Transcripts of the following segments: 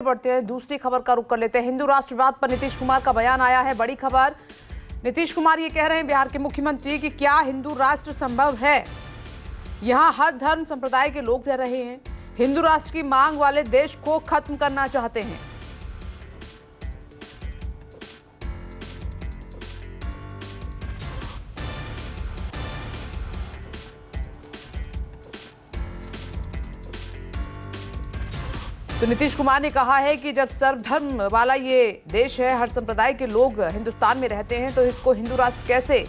बढ़ते हैं, दूसरी खबर का रुख कर लेते हैं। हिंदू राष्ट्र विवाद पर नीतीश कुमार का बयान आया है। बड़ी खबर, नीतीश कुमार ये कह रहे हैं, बिहार के मुख्यमंत्री, कि क्या हिंदू राष्ट्र संभव है? यहाँ हर धर्म संप्रदाय के लोग रह रहे हैं। हिंदू राष्ट्र की मांग वाले देश को खत्म करना चाहते हैं। तो नीतीश कुमार ने कहा है कि जब सर्वधर्म वाला ये देश है, हर संप्रदाय के लोग हिंदुस्तान में रहते हैं, तो इसको हिंदू राष्ट्र कैसे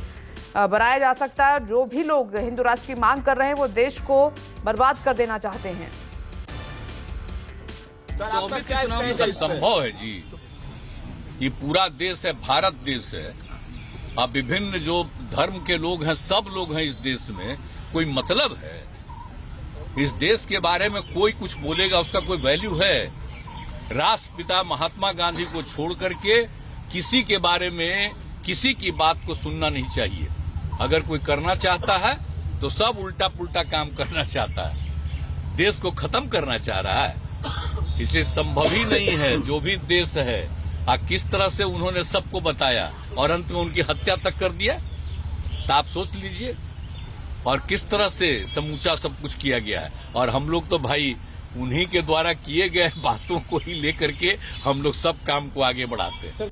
बनाया जा सकता है? जो भी लोग हिंदू राष्ट्र की मांग कर रहे हैं वो देश को बर्बाद कर देना चाहते हैं। सब संभव है जी। ये पूरा देश है, भारत देश है। अब विभिन्न जो धर्म के लोग हैं, सब लोग हैं इस देश में। कोई मतलब है? इस देश के बारे में कोई कुछ बोलेगा, उसका कोई वैल्यू है? राष्ट्रपिता महात्मा गांधी को छोड़ करके किसी के बारे में किसी की बात को सुनना नहीं चाहिए। अगर कोई करना चाहता है तो सब उल्टा पुल्टा काम करना चाहता है, देश को खत्म करना चाह रहा है। इसलिए संभव ही नहीं है। जो भी देश है, किस तरह से उन्होंने सबको बताया और अंत में उनकी हत्या तक कर दिया, तो आप सोच लीजिए। और किस तरह से समूचा सब कुछ किया गया है। और हम लोग तो भाई उन्हीं के द्वारा किए गए बातों को ही लेकर के हम लोग सब काम को आगे बढ़ाते हैं।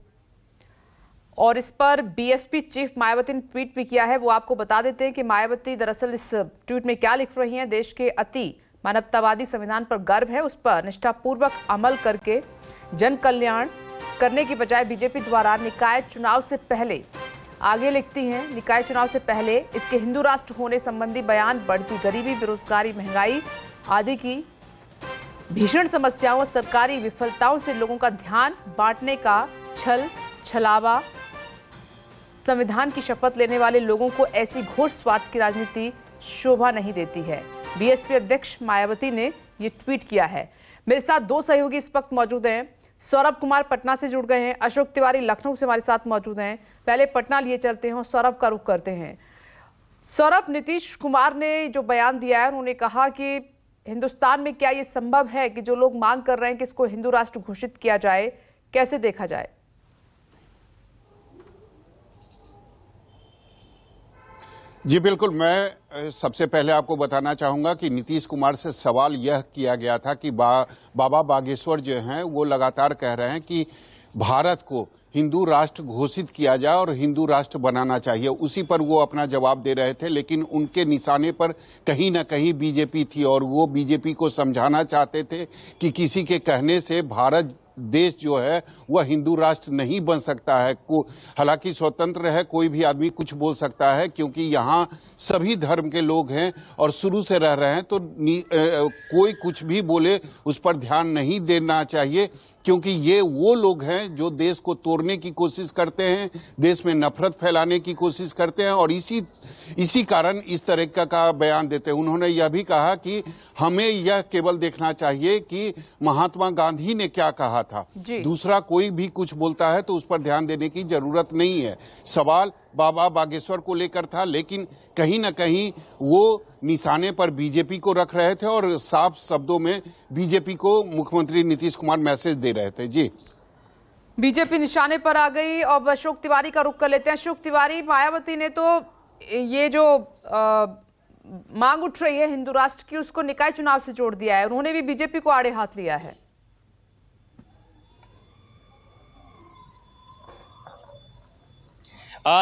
और इस पर बीएसपी चीफ मायावती ने ट्वीट भी किया है। वो आपको बता देते हैं कि मायावती दरअसल इस ट्वीट में क्या लिख रही हैं। देश के अति मानवतावादी संविधान पर गर्व है, उस पर निष्ठापूर्वक अमल करके जन कल्याण करने की बजाय बीजेपी द्वारा निकाय चुनाव से पहले, आगे लिखती हैं, निकाय चुनाव से पहले इसके हिंदू राष्ट्र होने संबंधी बयान बढ़ती गरीबी, बेरोजगारी, महंगाई आदि की भीषण समस्याओं और सरकारी विफलताओं से लोगों का ध्यान बांटने का छल छलावा, संविधान की शपथ लेने वाले लोगों को ऐसी घोर स्वार्थ की राजनीति शोभा नहीं देती है। बीएसपी अध्यक्ष मायावती ने ये ट्वीट किया है। मेरे साथ दो सहयोगी इस वक्त मौजूद हैं। सौरभ कुमार पटना से जुड़ गए हैं, अशोक तिवारी लखनऊ से हमारे साथ मौजूद हैं। पहले पटना लिए चलते हैं और सौरभ का रुख करते हैं। सौरभ, नीतीश कुमार ने जो बयान दिया है, उन्होंने कहा कि हिंदुस्तान में क्या ये संभव है कि जो लोग मांग कर रहे हैं कि इसको हिंदू राष्ट्र घोषित किया जाए, कैसे देखा जाए? जी बिल्कुल, मैं सबसे पहले आपको बताना चाहूंगा कि नीतीश कुमार से सवाल यह किया गया था कि बाबा बागेश्वर जो हैं वो लगातार कह रहे हैं कि भारत को हिंदू राष्ट्र घोषित किया जाए और हिंदू राष्ट्र बनाना चाहिए। उसी पर वो अपना जवाब दे रहे थे, लेकिन उनके निशाने पर कहीं ना कहीं बीजेपी थी और वो बीजेपी को समझाना चाहते थे कि किसी के कहने से भारत देश जो है वह हिंदू राष्ट्र नहीं बन सकता है। हालांकि स्वतंत्र है, कोई भी आदमी कुछ बोल सकता है, क्योंकि यहाँ सभी धर्म के लोग हैं और शुरू से रह रहे हैं, तो कोई कुछ भी बोले उस पर ध्यान नहीं देना चाहिए, क्योंकि ये वो लोग हैं जो देश को तोड़ने की कोशिश करते हैं, देश में नफरत फैलाने की कोशिश करते हैं और इसी कारण इस तरह का बयान देते हैं। उन्होंने यह भी कहा कि हमें यह केवल देखना चाहिए कि महात्मा गांधी ने क्या कहा था, दूसरा कोई भी कुछ बोलता है तो उस पर ध्यान देने की जरूरत नहीं है। सवाल बाबा बागेश्वर को लेकर था, लेकिन कहीं ना कहीं वो निशाने पर बीजेपी को रख रहे थे और साफ शब्दों में बीजेपी को मुख्यमंत्री नीतीश कुमार मैसेज दे रहे थे। जी, बीजेपी निशाने पर आ गई। और अशोक तिवारी का रुख कर लेते हैं। अशोक तिवारी, मायावती ने तो ये जो मांग उठ रही है हिंदू राष्ट्र की, उसको निकाय चुनाव से जोड़ दिया है। उन्होंने भी बीजेपी को आड़े हाथ लिया है।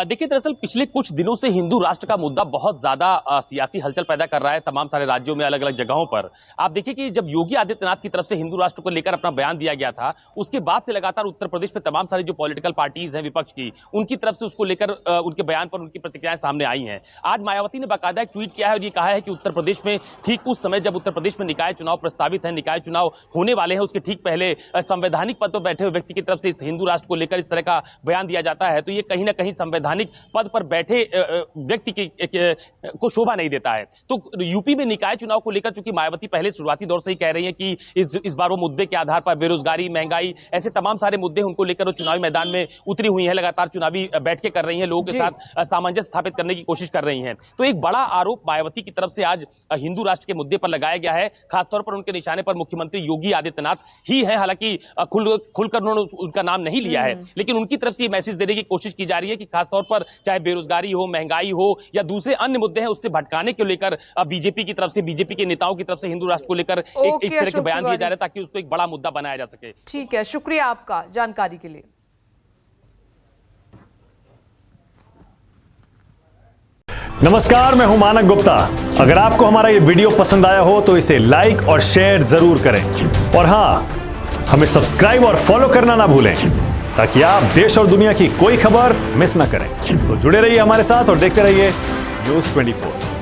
देखिए, दरअसल पिछले कुछ दिनों से हिंदू राष्ट्र का मुद्दा बहुत ज्यादा सियासी हलचल पैदा कर रहा है तमाम सारे राज्यों में, अलग अलग जगहों पर। आप देखिए कि जब योगी आदित्यनाथ की तरफ से हिंदू राष्ट्र को लेकर अपना बयान दिया गया था, उसके बाद से लगातार उत्तर प्रदेश में तमाम सारी जो पॉलिटिकल पार्टीज हैं विपक्ष की, उनकी तरफ से उसको लेकर उनके बयान पर उनकी प्रतिक्रियाएं सामने आई हैं। आज मायावती ने बाकायदा एक ट्वीट किया है और ये कहा है कि उत्तर प्रदेश में ठीक उस समय जब उत्तर प्रदेश में निकाय चुनाव प्रस्तावित है, निकाय चुनाव होने वाले हैं, उसके ठीक पहले संवैधानिक पद पर बैठे हुए व्यक्ति की तरफ से इस हिंदू राष्ट्र को लेकर इस तरह का बयान दिया जाता है, तो ये कहीं ना कहीं संवैधानिक पद पर बैठे व्यक्ति को शोभा नहीं देता है। तो यूपी में निकाय चुनाव को लेकर चूंकि मायावती पहले शुरुआती दौर से ही कह रही है कि इस बार वो मुद्दे के आधार पर बेरोजगारी, महंगाई, ऐसे तमाम सारे मुद्दे उनको लेकर वो चुनावी मैदान में उतरी हुई है, लगातार चुनावी बैठकें कर रही हैं, लोगों के साथ सामंजस्य स्थापित करने की कोशिश कर रही हैं। तो एक बड़ा आरोप मायावती की तरफ से आज हिंदू राष्ट्र के मुद्दे पर लगाया गया है। खासतौर पर उनके निशाने पर मुख्यमंत्री योगी आदित्यनाथ ही है। हालांकि खुलकर उन्होंने उनका नाम नहीं लिया है, लेकिन उनकी तरफ से ये मैसेज देने की कोशिश की जा रही है कि खासतौर पर चाहे बेरोजगारी हो, महंगाई हो या दूसरे अन्य मुद्दे हैं, उससे भटकाने को लेकर बीजेपी की तरफ से, बीजेपी के नेताओं की तरफ से हिंदू राष्ट्र को लेकर इस तरह के बयान दिए जा रहे हैं ताकि उसको एक बड़ा मुद्दा बनाया जा सके। ठीक है, शुक्रिया आपका जानकारी के लिए। नमस्कार, मैं हूं मानक गुप्ता। अगर आपको हमारा ये वीडियो पसंद आया हो तो इसे लाइक और शेयर जरूर करें, और हां, हमें सब्सक्राइब और फॉलो करना ना भूलें ताकि आप देश और दुनिया की कोई खबर मिस ना करें। तो जुड़े रहिए हमारे साथ और देखते रहिए न्यूज़ 24।